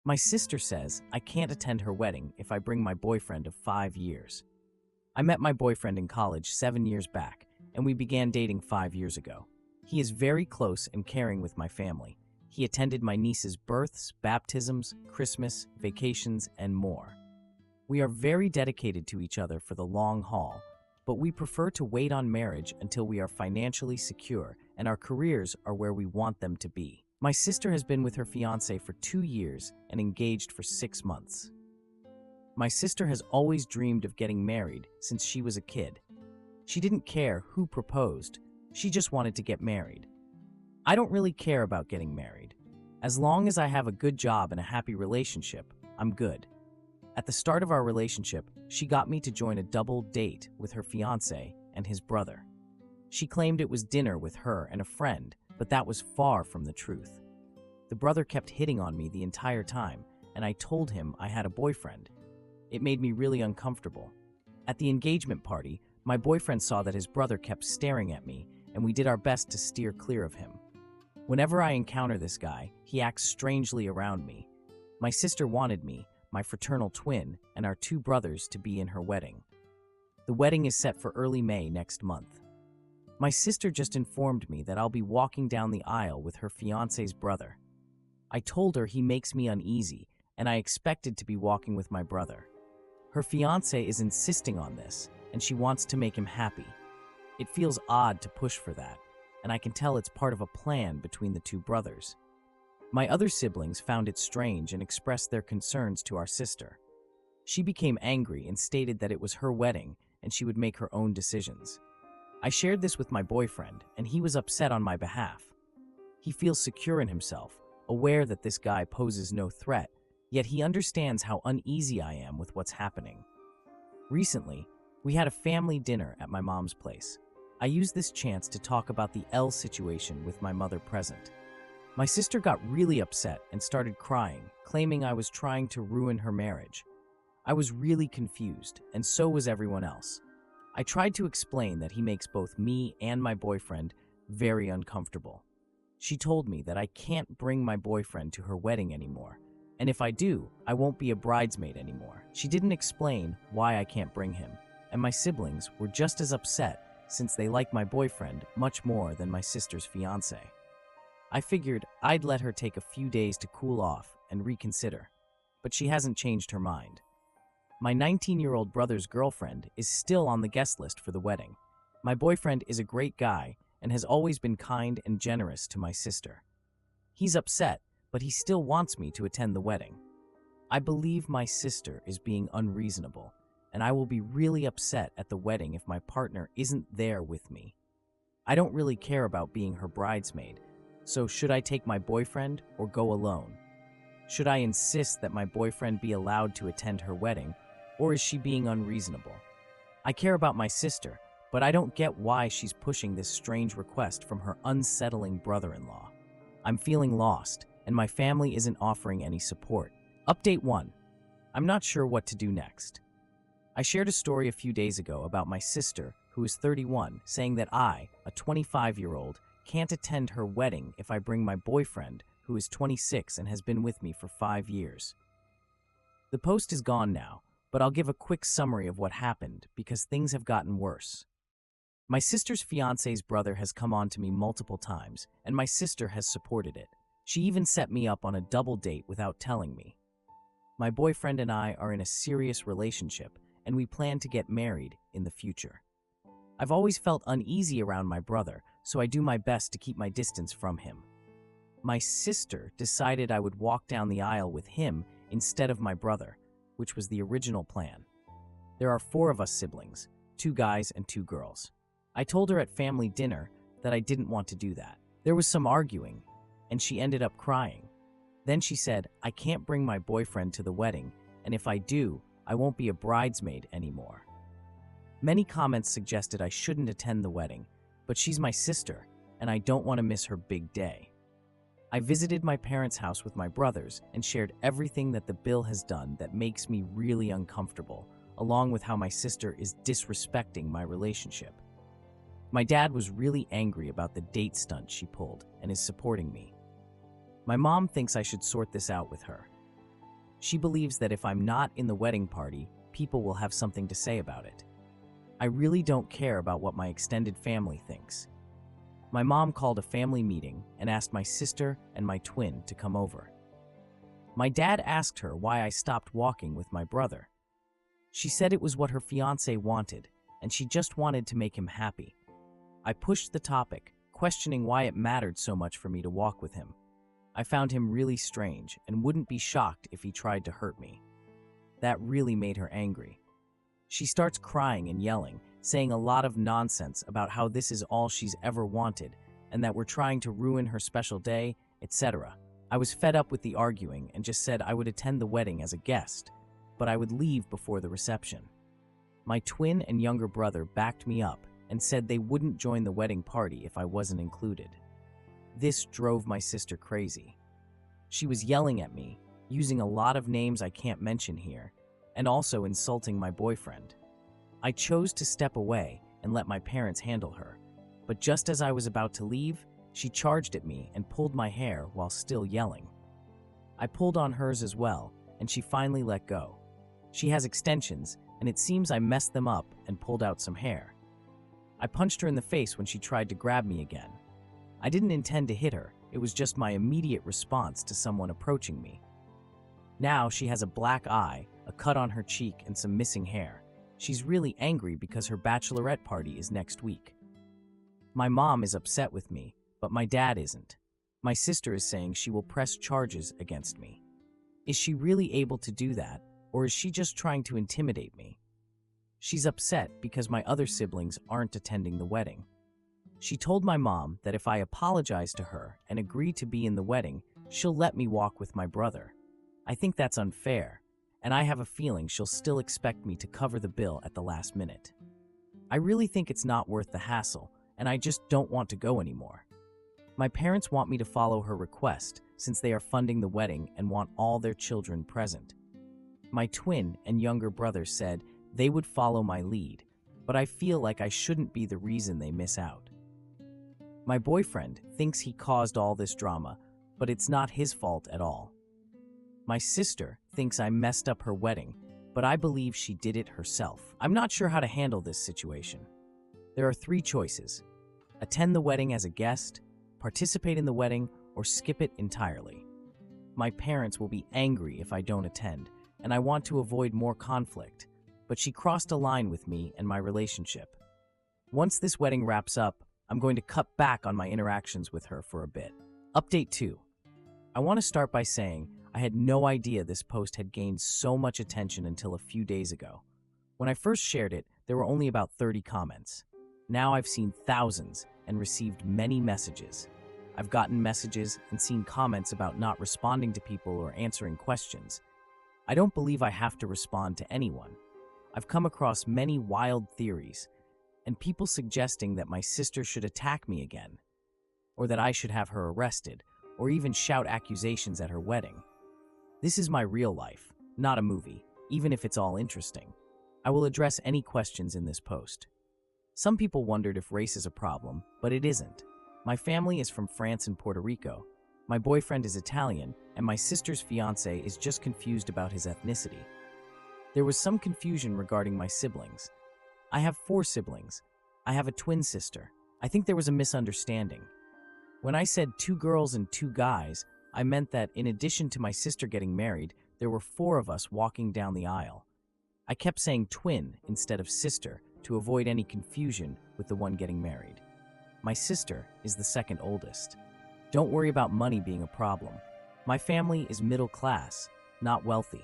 My sister says I can't attend her wedding if I bring my boyfriend of 5 years. I met my boyfriend in college 7 years back, and we began dating 5 years ago. He is very close and caring with my family. He attended my niece's births, baptisms, Christmas, vacations, and more. We are very dedicated to each other for the long haul, but we prefer to wait on marriage until we are financially secure and our careers are where we want them to be. My sister has been with her fiancé for 2 years and engaged for 6 months. My sister has always dreamed of getting married since she was a kid. She didn't care who proposed, she just wanted to get married. I don't really care about getting married. As long as I have a good job and a happy relationship, I'm good. At the start of our relationship, she got me to join a double date with her fiancé and his brother. She claimed it was dinner with her and a friend, but that was far from the truth. The brother kept hitting on me the entire time, and I told him I had a boyfriend. It made me really uncomfortable. At the engagement party, my boyfriend saw that his brother kept staring at me, and we did our best to steer clear of him. Whenever I encounter this guy, he acts strangely around me. My sister wanted me, my fraternal twin, and our 2 brothers to be in her wedding. The wedding is set for early May next month. My sister just informed me that I'll be walking down the aisle with her fiancé's brother. I told her he makes me uneasy, and I expected to be walking with my brother. Her fiancé is insisting on this, and she wants to make him happy. It feels odd to push for that, and I can tell it's part of a plan between the 2 brothers. My other siblings found it strange and expressed their concerns to our sister. She became angry and stated that it was her wedding and she would make her own decisions. I shared this with my boyfriend, and he was upset on my behalf. He feels secure in himself, aware that this guy poses no threat, yet he understands how uneasy I am with what's happening. Recently, we had a family dinner at my mom's place. I used this chance to talk about the L situation with my mother present. My sister got really upset and started crying, claiming I was trying to ruin her marriage. I was really confused, and so was everyone else. I tried to explain that he makes both me and my boyfriend very uncomfortable. She told me that I can't bring my boyfriend to her wedding anymore, and if I do, I won't be a bridesmaid anymore. She didn't explain why I can't bring him, and my siblings were just as upset since they like my boyfriend much more than my sister's fiancé. I figured I'd let her take a few days to cool off and reconsider, but she hasn't changed her mind. My 19-year-old brother's girlfriend is still on the guest list for the wedding. My boyfriend is a great guy and has always been kind and generous to my sister. He's upset, but he still wants me to attend the wedding. I believe my sister is being unreasonable, and I will be really upset at the wedding if my partner isn't there with me. I don't really care about being her bridesmaid, so should I take my boyfriend or go alone? Should I insist that my boyfriend be allowed to attend her wedding, or is she being unreasonable? I care about my sister, but I don't get why she's pushing this strange request from her unsettling brother-in-law. I'm feeling lost, and my family isn't offering any support. Update 1. I'm not sure what to do next. I shared a story a few days ago about my sister, who is 31, saying that I, a 25-year-old, can't attend her wedding if I bring my boyfriend, who is 26 and has been with me for 5 years. The post is gone now, but I'll give a quick summary of what happened because things have gotten worse. My sister's fiancé's brother has come on to me multiple times, and my sister has supported it. She even set me up on a double date without telling me. My boyfriend and I are in a serious relationship, and we plan to get married in the future. I've always felt uneasy around my brother, so I do my best to keep my distance from him. My sister decided I would walk down the aisle with him instead of my brother, which was the original plan. There are 4 of us siblings, 2 guys and 2 girls. I told her at family dinner that I didn't want to do that. There was some arguing, and she ended up crying. Then she said, I can't bring my boyfriend to the wedding, and if I do, I won't be a bridesmaid anymore. Many comments suggested I shouldn't attend the wedding, but she's my sister, and I don't want to miss her big day. I visited my parents' house with my brothers and shared everything that the bill has done that makes me really uncomfortable, along with how my sister is disrespecting my relationship. My dad was really angry about the date stunt she pulled and is supporting me. My mom thinks I should sort this out with her. She believes that if I'm not in the wedding party, people will have something to say about it. I really don't care about what my extended family thinks. My mom called a family meeting and asked my sister and my twin to come over. My dad asked her why I stopped walking with my brother. She said it was what her fiancé wanted, and she just wanted to make him happy. I pushed the topic, questioning why it mattered so much for me to walk with him. I found him really strange and wouldn't be shocked if he tried to hurt me. That really made her angry. She starts crying and yelling, saying a lot of nonsense about how this is all she's ever wanted and that we're trying to ruin her special day, etc. I was fed up with the arguing and just said I would attend the wedding as a guest, but I would leave before the reception. My twin and younger brother backed me up and said they wouldn't join the wedding party if I wasn't included. This drove my sister crazy. She was yelling at me, using a lot of names I can't mention here, and also insulting my boyfriend. I chose to step away and let my parents handle her, but just as I was about to leave, she charged at me and pulled my hair while still yelling. I pulled on hers as well, and she finally let go. She has extensions, and it seems I messed them up and pulled out some hair. I punched her in the face when she tried to grab me again. I didn't intend to hit her, it was just my immediate response to someone approaching me. Now she has a black eye, a cut on her cheek, and some missing hair. She's really angry because her bachelorette party is next week. My mom is upset with me, but my dad isn't. My sister is saying she will press charges against me. Is she really able to do that, or is she just trying to intimidate me? She's upset because my other siblings aren't attending the wedding. She told my mom that if I apologize to her and agree to be in the wedding, she'll let me walk with my brother. I think that's unfair, and I have a feeling she'll still expect me to cover the bill at the last minute. I really think it's not worth the hassle, and I just don't want to go anymore. My parents want me to follow her request since they are funding the wedding and want all their children present. My twin and younger brother said they would follow my lead, but I feel like I shouldn't be the reason they miss out. My boyfriend thinks he caused all this drama, but it's not his fault at all. My sister thinks I messed up her wedding, but I believe she did it herself. I'm not sure how to handle this situation. There are 3 choices: attend the wedding as a guest, participate in the wedding, or skip it entirely. My parents will be angry if I don't attend, and I want to avoid more conflict, but she crossed a line with me and my relationship. Once this wedding wraps up, I'm going to cut back on my interactions with her for a bit. Update 2. I want to start by saying I had no idea this post had gained so much attention until a few days ago. When I first shared it, there were only about 30 comments. Now I've seen thousands and received many messages. I've gotten messages and seen comments about not responding to people or answering questions. I don't believe I have to respond to anyone. I've come across many wild theories, and people suggesting that my sister should attack me again, or that I should have her arrested, or even shout accusations at her wedding. This is my real life, not a movie, even if it's all interesting. I will address any questions in this post. Some people wondered if race is a problem, but it isn't. My family is from France and Puerto Rico. My boyfriend is Italian, and my sister's fiancé is just confused about his ethnicity. There was some confusion regarding my siblings. I have 4 siblings. I have a twin sister. I think there was a misunderstanding. When I said 2 girls and 2 guys, I meant that in addition to my sister getting married, there were 4 of us walking down the aisle. I kept saying twin instead of sister to avoid any confusion with the one getting married. My sister is the second oldest. Don't worry about money being a problem. My family is middle class, not wealthy.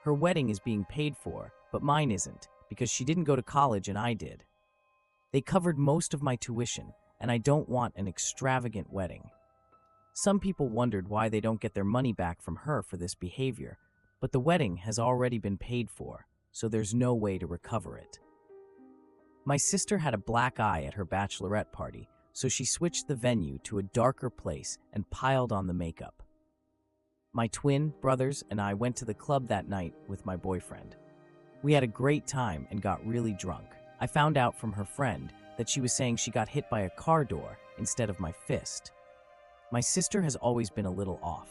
Her wedding is being paid for, but mine isn't, because she didn't go to college and I did. They covered most of my tuition, and I don't want an extravagant wedding. Some people wondered why they don't get their money back from her for this behavior, but the wedding has already been paid for, so there's no way to recover it. My sister had a black eye at her bachelorette party, so she switched the venue to a darker place and piled on the makeup. My twin brothers and I went to the club that night with my boyfriend. We had a great time and got really drunk. I found out from her friend that she was saying she got hit by a car door instead of my fist. My sister has always been a little off.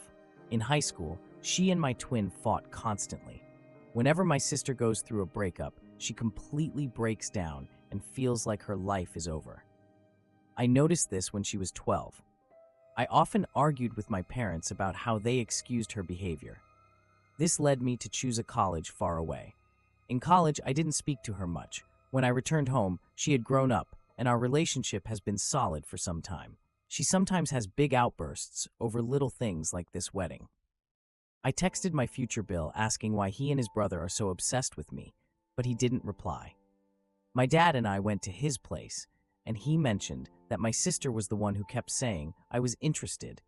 In high school, She and my twin fought constantly. Whenever my sister goes through a breakup, she completely breaks down and feels like her life is over. I noticed this when she was 12. I often argued with my parents about how they excused her behavior. This led me to choose a college far away. In college, I didn't speak to her much. When I returned home, she had grown up, and our relationship has been solid for some time. She sometimes has big outbursts over little things like this wedding. I texted my future Bill asking why he and his brother are so obsessed with me, but he didn't reply. My dad and I went to his place, and he mentioned that my sister was the one who kept saying I was interested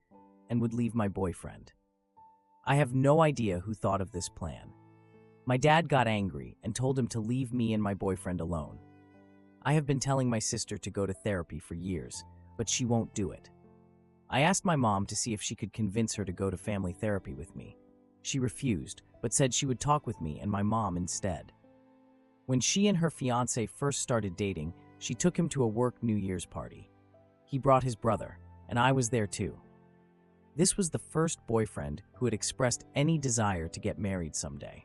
and would leave my boyfriend. I have no idea who thought of this plan. My dad got angry and told him to leave me and my boyfriend alone. I have been telling my sister to go to therapy for years, but she won't do it. I asked my mom to see if she could convince her to go to family therapy with me. She refused, but said she would talk with me and my mom instead. When she and her fiancé first started dating, she took him to a work New Year's party. He brought his brother, and I was there too. This was the first boyfriend who had expressed any desire to get married someday.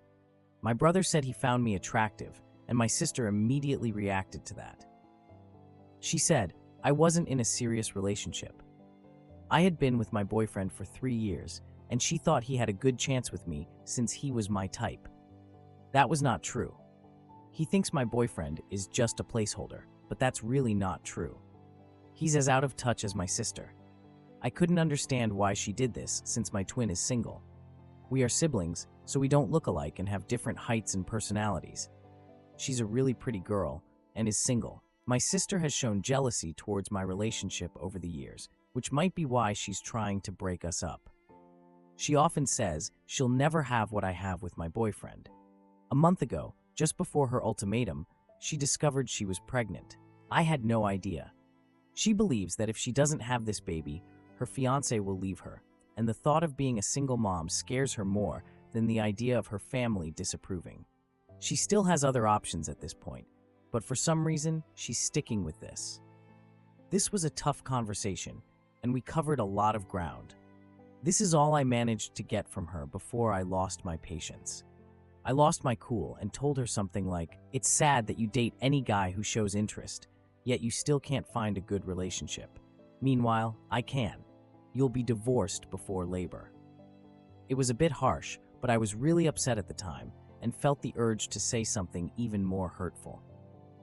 My brother said he found me attractive, and my sister immediately reacted to that. She said, I wasn't in a serious relationship. I had been with my boyfriend for 3 years, and she thought he had a good chance with me since he was my type. That was not true. He thinks my boyfriend is just a placeholder, but that's really not true. He's as out of touch as my sister. I couldn't understand why she did this since my twin is single. We are siblings, so we don't look alike and have different heights and personalities. She's a really pretty girl and is single. My sister has shown jealousy towards my relationship over the years, which might be why she's trying to break us up. She often says she'll never have what I have with my boyfriend. A month ago, just before her ultimatum, she discovered she was pregnant. I had no idea. She believes that if she doesn't have this baby, her fiancé will leave her, and the thought of being a single mom scares her more than the idea of her family disapproving. She still has other options at this point, but for some reason, she's sticking with this. This was a tough conversation, and we covered a lot of ground. This is all I managed to get from her before I lost my patience. I lost my cool and told her something like, "It's sad that you date any guy who shows interest, yet you still can't find a good relationship. Meanwhile, I can. You'll be divorced before labor." It was a bit harsh, but I was really upset at the time and felt the urge to say something even more hurtful.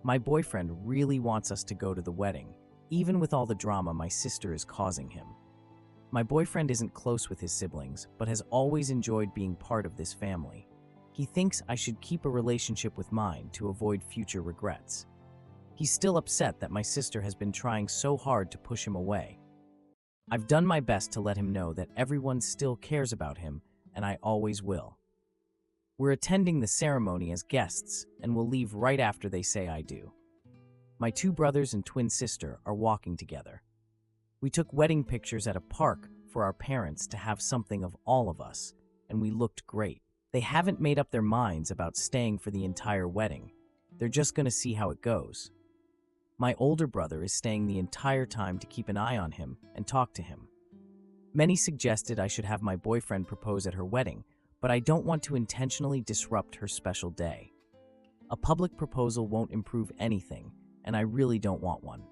My boyfriend really wants us to go to the wedding, even with all the drama my sister is causing him. My boyfriend isn't close with his siblings, but has always enjoyed being part of this family. He thinks I should keep a relationship with mine to avoid future regrets. He's still upset that my sister has been trying so hard to push him away. I've done my best to let him know that everyone still cares about him, and I always will. We're attending the ceremony as guests, and will leave right after they say I do. My 2 brothers and twin sister are walking together. We took wedding pictures at a park for our parents to have something of all of us, and we looked great. They haven't made up their minds about staying for the entire wedding. They're just going to see how it goes. My older brother is staying the entire time to keep an eye on him and talk to him. Many suggested I should have my boyfriend propose at her wedding, but I don't want to intentionally disrupt her special day. A public proposal won't improve anything, and I really don't want one.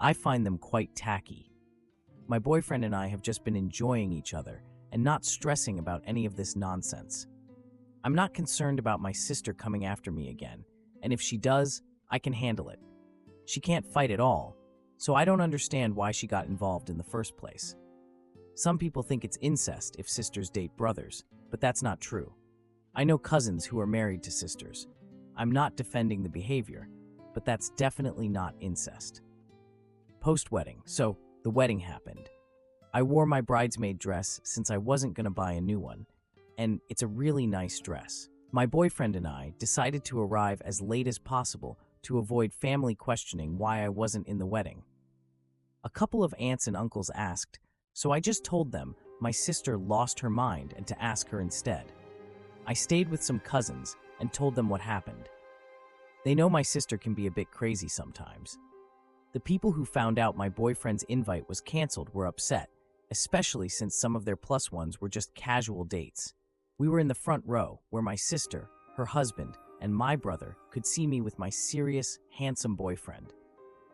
I find them quite tacky. My boyfriend and I have just been enjoying each other and not stressing about any of this nonsense. I'm not concerned about my sister coming after me again, and if she does, I can handle it. She can't fight at all, so I don't understand why she got involved in the first place. Some people think it's incest if sisters date brothers, but that's not true. I know cousins who are married to sisters. I'm not defending the behavior, but that's definitely not incest. Post-wedding, so the wedding happened. I wore my bridesmaid dress since I wasn't going to buy a new one, and it's a really nice dress. My boyfriend and I decided to arrive as late as possible to avoid family questioning why I wasn't in the wedding. A couple of aunts and uncles asked, so I just told them my sister lost her mind and to ask her instead. I stayed with some cousins and told them what happened. They know my sister can be a bit crazy sometimes. The people who found out my boyfriend's invite was canceled were upset, especially since some of their plus ones were just casual dates. We were in the front row, where my sister, her husband, and my brother could see me with my serious, handsome boyfriend.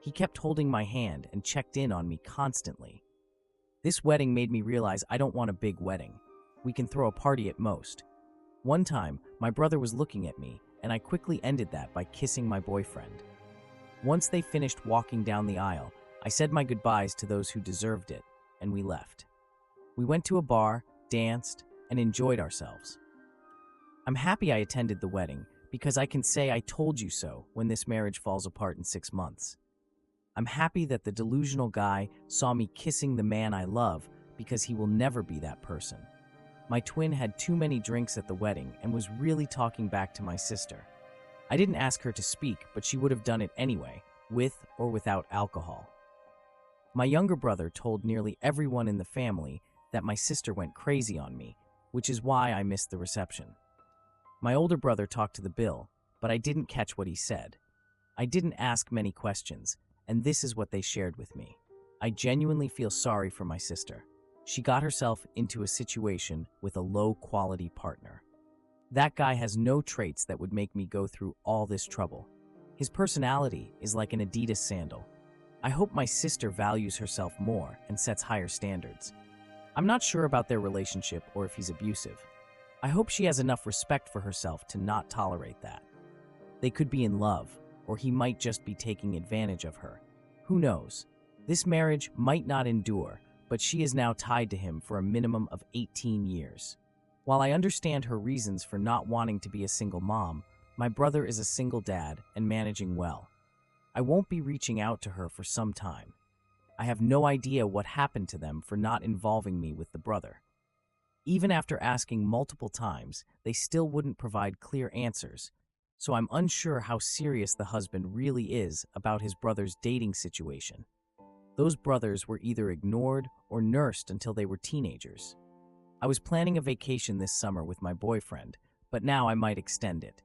He kept holding my hand and checked in on me constantly. This wedding made me realize I don't want a big wedding. We can throw a party at most. One time, my brother was looking at me, and I quickly ended that by kissing my boyfriend. Once they finished walking down the aisle, I said my goodbyes to those who deserved it, and we left. We went to a bar, danced, and enjoyed ourselves. I'm happy I attended the wedding because I can say I told you so when this marriage falls apart in 6 months. I'm happy that the delusional guy saw me kissing the man I love because he will never be that person. My twin had too many drinks at the wedding and was really talking back to my sister. I didn't ask her to speak, but she would have done it anyway, with or without alcohol. My younger brother told nearly everyone in the family that my sister went crazy on me, which is why I missed the reception. My older brother talked to the bill, but I didn't catch what he said. I didn't ask many questions, and this is what they shared with me. I genuinely feel sorry for my sister. She got herself into a situation with a low-quality partner. That guy has no traits that would make me go through all this trouble. His personality is like an Adidas sandal. I hope my sister values herself more and sets higher standards. I'm not sure about their relationship or if he's abusive. I hope she has enough respect for herself to not tolerate that. They could be in love, or he might just be taking advantage of her. Who knows? This marriage might not endure, but she is now tied to him for a minimum of 18 years. While I understand her reasons for not wanting to be a single mom, my brother is a single dad and managing well. I won't be reaching out to her for some time. I have no idea what happened to them for not involving me with the brother. Even after asking multiple times, they still wouldn't provide clear answers, so I'm unsure how serious the husband really is about his brother's dating situation. Those brothers were either ignored or nursed until they were teenagers. I was planning a vacation this summer with my boyfriend, but now I might extend it.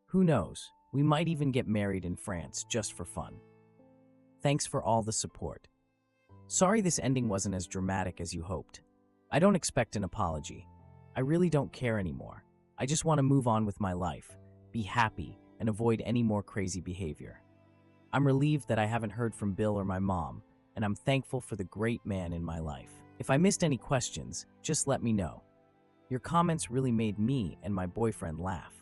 Who knows? We might even get married in France just for fun. Thanks for all the support. Sorry this ending wasn't as dramatic as you hoped. I don't expect an apology. I really don't care anymore. I just want to move on with my life, be happy, and avoid any more crazy behavior. I'm relieved that I haven't heard from Bill or my mom, and I'm thankful for the great man in my life. If I missed any questions, just let me know. Your comments really made me and my boyfriend laugh.